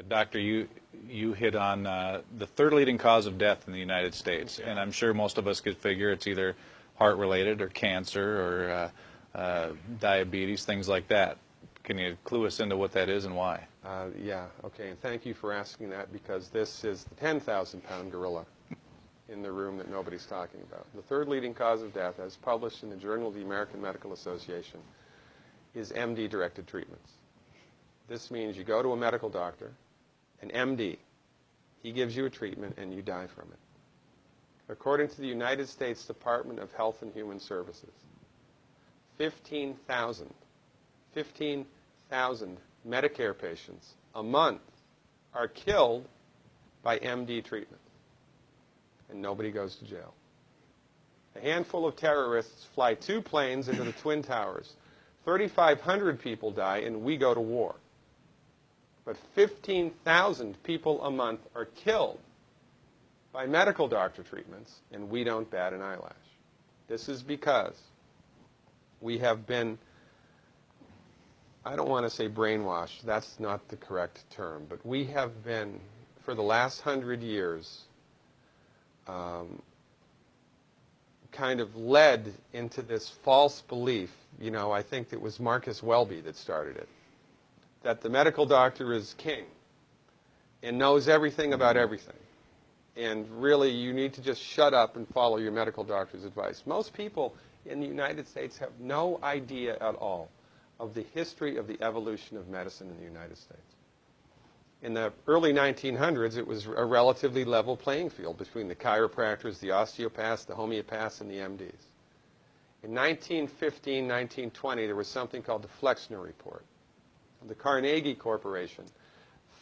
Doctor, you hit on the third leading cause of death in the United States, and I'm sure most of us could figure it's either heart-related or cancer or diabetes, things like that. Can you clue us into what that is and why? Yeah, okay, and thank you for asking that, because this is the 10,000-pound gorilla in the room that nobody's talking about. The third leading cause of death, as published in the Journal of the American Medical Association, is MD-directed treatments. This means you go to a medical doctor, an MD. He gives you a treatment and you die from it. According to the United States Department of Health and Human Services, 15,000 Medicare patients a month are killed by MD treatment, and nobody goes to jail. A handful of terrorists fly 2 planes into the Twin Towers. 3,500 people die, and we go to war. But 15,000 people a month are killed by medical doctor treatments, and we don't bat an eyelash. This is because we have been, I don't want to say brainwashed, that's not the correct term, but we have been, for the last 100 years, kind of led into this false belief. You know, I think it was Marcus Welby that started it, that the medical doctor is king and knows everything about everything. And really, you need to just shut up and follow your medical doctor's advice. Most people in the United States have no idea at all of the history of the evolution of medicine in the United States. In the early 1900s, it was a relatively level playing field between the chiropractors, the osteopaths, the homeopaths, and the MDs. In 1915, 1920, there was something called the Flexner Report. The Carnegie Corporation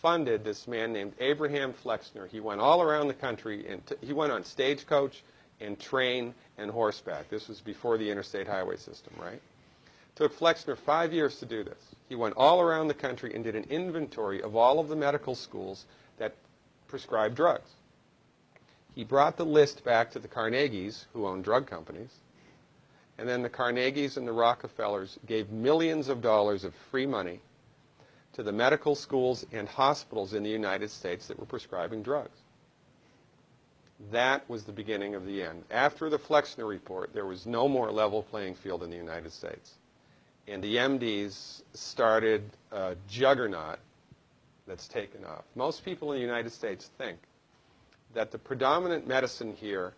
funded this man named Abraham Flexner. He went all around the country, and he went on stagecoach and train and horseback. This was before the interstate highway system, right? Took Flexner 5 years to do this. He went all around the country and did an inventory of all of the medical schools that prescribed drugs. He brought the list back to the Carnegies, who owned drug companies, and then the Carnegies and the Rockefellers gave millions of dollars of free money to the medical schools and hospitals in the United States that were prescribing drugs. That was the beginning of the end. After the Flexner Report, there was no more level playing field in the United States. And the MDs started a juggernaut that's taken off. Most people in the United States think that the predominant medicine here,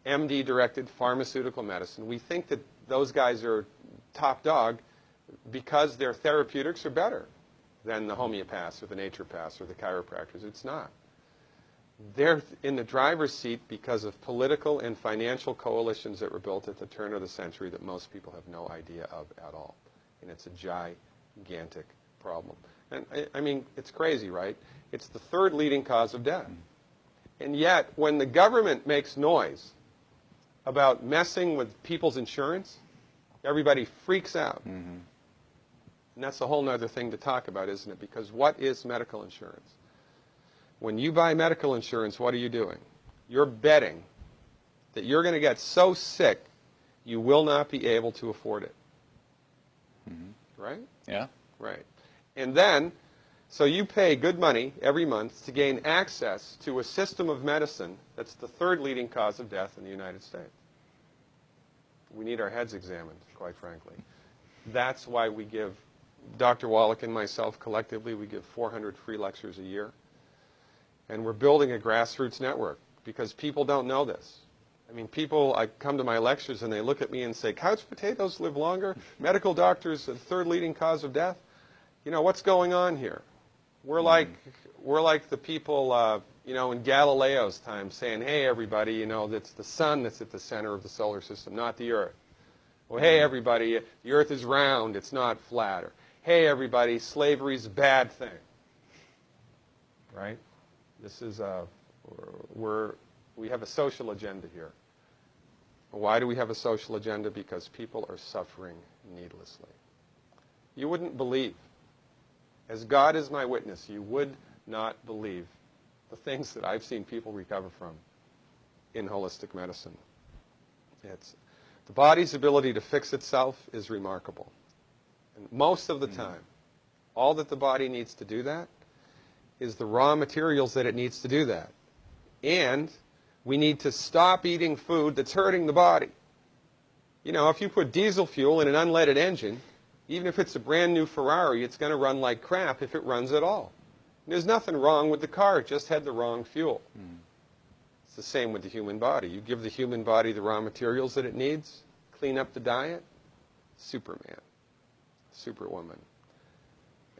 MD-directed pharmaceutical medicine, we think that those guys are top dog because their therapeutics are better than the homeopaths or the naturopaths or the chiropractors. It's not. They're in the driver's seat because of political and financial coalitions that were built at the turn of the century that most people have no idea of at all. And it's a gigantic problem. And I mean, it's crazy, right? It's the third leading cause of death. And yet, when the government makes noise about messing with people's insurance, everybody freaks out. Mm-hmm. And that's a whole other thing to talk about, isn't it? Because what is medical insurance? When you buy medical insurance, what are you doing? You're betting that you're going to get so sick you will not be able to afford it. Mm-hmm. Right? Yeah. Right. And then, so you pay good money every month to gain access to a system of medicine that's the third leading cause of death in the United States. We need our heads examined, quite frankly. That's why we give, Dr. Wallach and myself collectively, we give 400 free lectures a year. And we're building a grassroots network because people don't know this. I mean, people, I come to my lectures and they look at me and say, couch potatoes live longer? Medical doctors, the third leading cause of death? You know, what's going on here? We're like the people, you know, in Galileo's time saying, hey, everybody, you know, it's the sun that's at the center of the solar system, not the Earth. Well, hey, everybody, the Earth is round, it's not flat. Or, hey, everybody, slavery's a bad thing. Right? This is we have a social agenda here. Why do we have a social agenda? Because people are suffering needlessly. You wouldn't believe, as God is my witness, you would not believe the things that I've seen people recover from in holistic medicine. The body's ability to fix itself is remarkable. And most of the time, all that the body needs to do that is the raw materials that it needs to do that. And we need to stop eating food that's hurting the body. You know, if you put diesel fuel in an unleaded engine, even if it's a brand new Ferrari, it's going to run like crap if it runs at all. And there's nothing wrong with the car, it just had the wrong fuel. It's the same with the human body. You give the human body the raw materials that it needs, clean up the diet, Superman, Superwoman.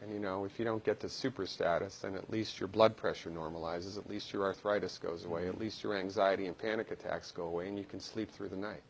And you know, if you don't get to super status, then at least your blood pressure normalizes, at least your arthritis goes away, at least your anxiety and panic attacks go away, and you can sleep through the night.